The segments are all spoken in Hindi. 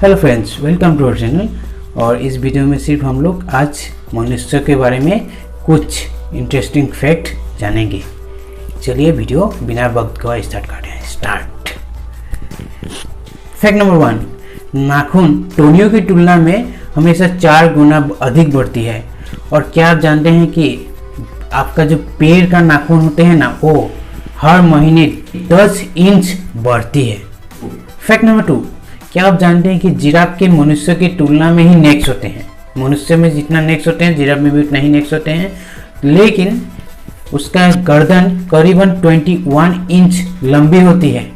Hello friends, welcome to our channel. और इस वीडियो में सिर्फ हम लोग आज मनुष्य के बारे में कुछ इंटरेस्टिंग फैक्ट जानेंगे। चलिए वीडियो बिना वक्त गवाए स्टार्ट करते हैं। स्टार्ट। फैक्ट नंबर 1, नाखून टोनियो की तुलना में हमेशा 4 गुना अधिक बढ़ती है। और क्या आप जानते हैं कि आपका जो पैर का नाखून होते हैं ना, वो हर महीने 10 इंच बढ़ती है। फैक्ट नंबर 2, क्या आप जानते हैं कि जिराफ के मनुष्य की तुलना में ही नेक्स होते हैं। मनुष्य में जितना नेक्स होते हैं जिराफ में भी उतना ही नेक्स होते हैं, लेकिन उसका गर्दन करीबन 21 इंच लंबी होती है।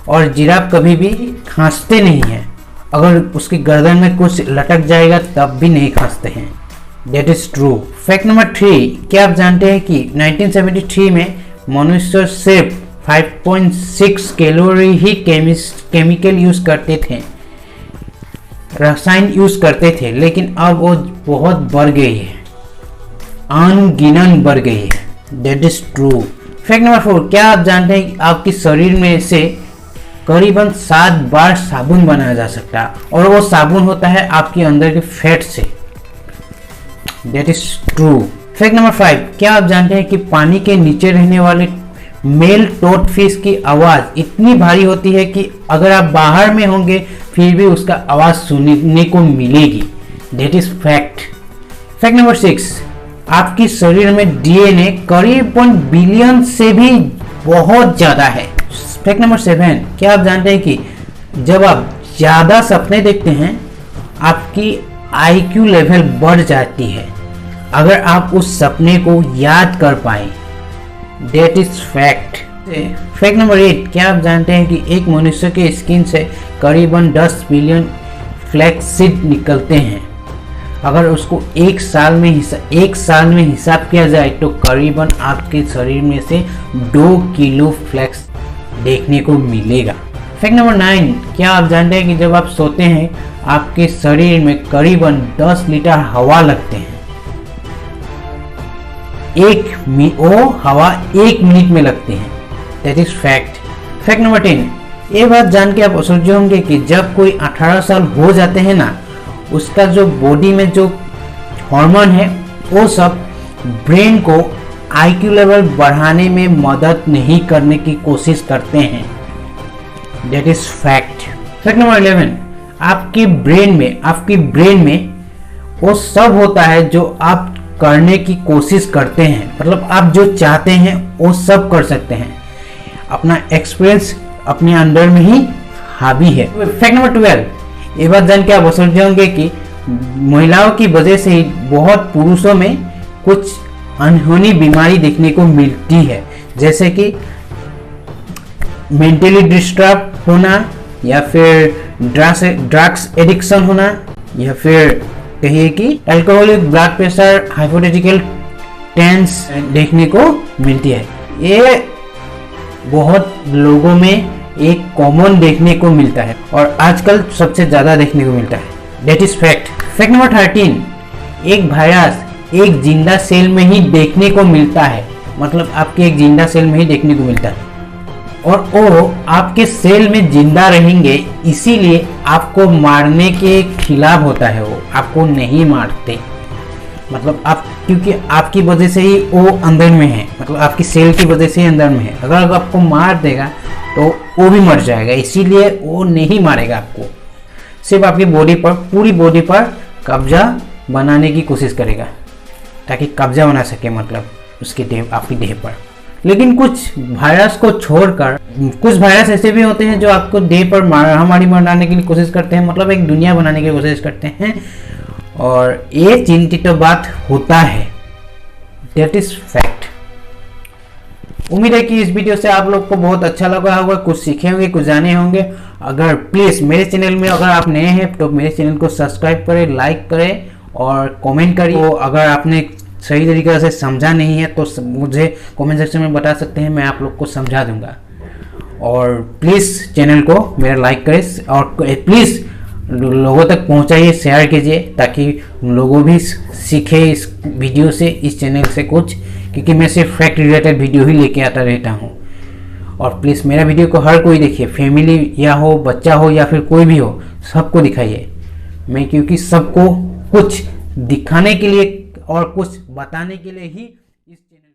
और जिराफ कभी भी खांसते नहीं हैं। अगर उसकी गर्दन में कुछ लटक जाएगा तब भी नहीं खांसते हैं। That is true. Fact number 3, क्या आप जानते हैं कि 1973 में मनुष्य सिर्फ 5.6 कैलोरी ही केमिकल यूज करते थे, रसायन यूज करते थे, लेकिन अब वो बहुत बढ़ गई है, अनगिनत बढ़ गई है। That is true. Fact number 4, क्या आप जानते हैं कि आपके शरीर में से करीबन 7 बार साबुन बनाया जा सकता है, और वो साबुन होता है आपके अंदर के फैट से। That is true. Fact number 5, क्या आप जानते हैं कि पानी के नीचे रहने वाले मेल टोट फिश की आवाज इतनी भारी होती है कि अगर आप बाहर में होंगे फिर भी उसका आवाज सुनने को मिलेगी। That is fact. Fact number 6, आपके शरीर में डीएनए करीबन बिलियन से भी बहुत ज्यादा है। फैक्ट नंबर 7, क्या आप जानते हैं कि जब आप ज्यादा सपने देखते हैं आपकी आईक्यू लेवल बढ़ जाती है, अगर आप उस सपने को याद कर पाए। That is fact। Fact number 8, क्या आप जानते हैं कि एक मनुष्य के स्किन से करीबन 10 बिलियन फ्लैक्सीड निकलते हैं। अगर उसको एक साल में हिसाब किया जाए तो करीबन आपके शरीर में से 2 किलो फ्लैक्स देखने को मिलेगा। फैक्ट नंबर 9, क्या आप जानते हैं कि जब आप सोते हैं आपके शरीर में करीबन 10 लीटर हवा लगते हैं। वो हवा 1 मिनट में लगती है। That is fact. Fact number 10, ये बात जान के आप सोचे होंगे कि जब कोई 18 साल हो जाते हैं ना, उसका जो बॉडी में जो हार्मोन है वो सब ब्रेन को आईक्यू लेवल बढ़ाने में मदद नहीं करने की कोशिश करते हैं। That is fact. Fact number 11, आपके ब्रेन में वो सब होता है जो आप करने की कोशिश करते हैं, मतलब आप जो चाहते हैं वो सब कर सकते हैं। अपना एक्सपीरियंस अपने अंदर में ही हावी है। फैक्ट नंबर 12, ये बात जान के आप सोच होंगे कि महिलाओं की वजह से ही बहुत पुरुषों में कुछ अनहोनी बीमारी देखने को मिलती है, जैसे कि मेंटली डिस्टर्ब होना, या फिर ड्रग्स एडिक्शन होना, या फिर कहिए कि alcoholic blood pressure, hypothetical tense देखने को मिलती है। ये बहुत लोगों में एक कॉमन देखने को मिलता है और आजकल सबसे ज्यादा देखने को मिलता है। That is fact. Fact number 13, एक वायरस एक जिंदा सेल में ही देखने को मिलता है, मतलब आपके एक जिंदा सेल में ही देखने को मिलता है, और वो आपके सेल में जिंदा रहेंगे, इसीलिए आपको मारने के खिलाफ होता है। वो आपको नहीं मारते, मतलब आप, क्योंकि आपकी वजह से ही वो अंदर में है, मतलब आपकी सेल की वजह से ही अंदर में है। अगर आपको मार देगा तो वो भी मर जाएगा, इसीलिए वो नहीं मारेगा आपको, सिर्फ आपकी बॉडी पर, पूरी बॉडी पर कब्जा बनाने की कोशिश करेगा, ताकि कब्जा बना सके, मतलब उसके देह, आपकी देह पर। लेकिन कुछ वायरस को छोड़कर कुछ वायरस ऐसे भी होते हैं जो आपको देह पर महामारी बनाने की कोशिश करते हैं, मतलब एक दुनिया बनाने की कोशिश करते हैं, और ये चिंतित बात होता है। That is fact. उम्मीद है कि इस वीडियो से आप लोग को बहुत अच्छा लगा होगा, कुछ सीखे होंगे, कुछ जाने होंगे। अगर प्लीज़ मेरे चैनल में अगर आप नए हैं तो मेरे चैनल को सब्सक्राइब करें, लाइक करें और कमेंट करिए। तो अगर आपने सही तरीके से समझा नहीं है तो मुझे कमेंट सेक्शन में बता सकते हैं, मैं आप लोग को समझा दूंगा। और प्लीज़ चैनल को मेरा लाइक करें और प्लीज़ लोगों तक पहुंचाइए, शेयर कीजिए, ताकि लोगों भी सीखे इस वीडियो से, इस चैनल से कुछ, क्योंकि मैं सिर्फ फैक्ट रिलेटेड वीडियो ही लेके आता रहता हूँ। और प्लीज़ मेरा वीडियो को हर कोई देखिए, फैमिली या हो, बच्चा हो या फिर कोई भी हो, सबको दिखाइए। मैं क्योंकि सबको कुछ दिखाने के लिए और कुछ बताने के लिए ही इस चैनल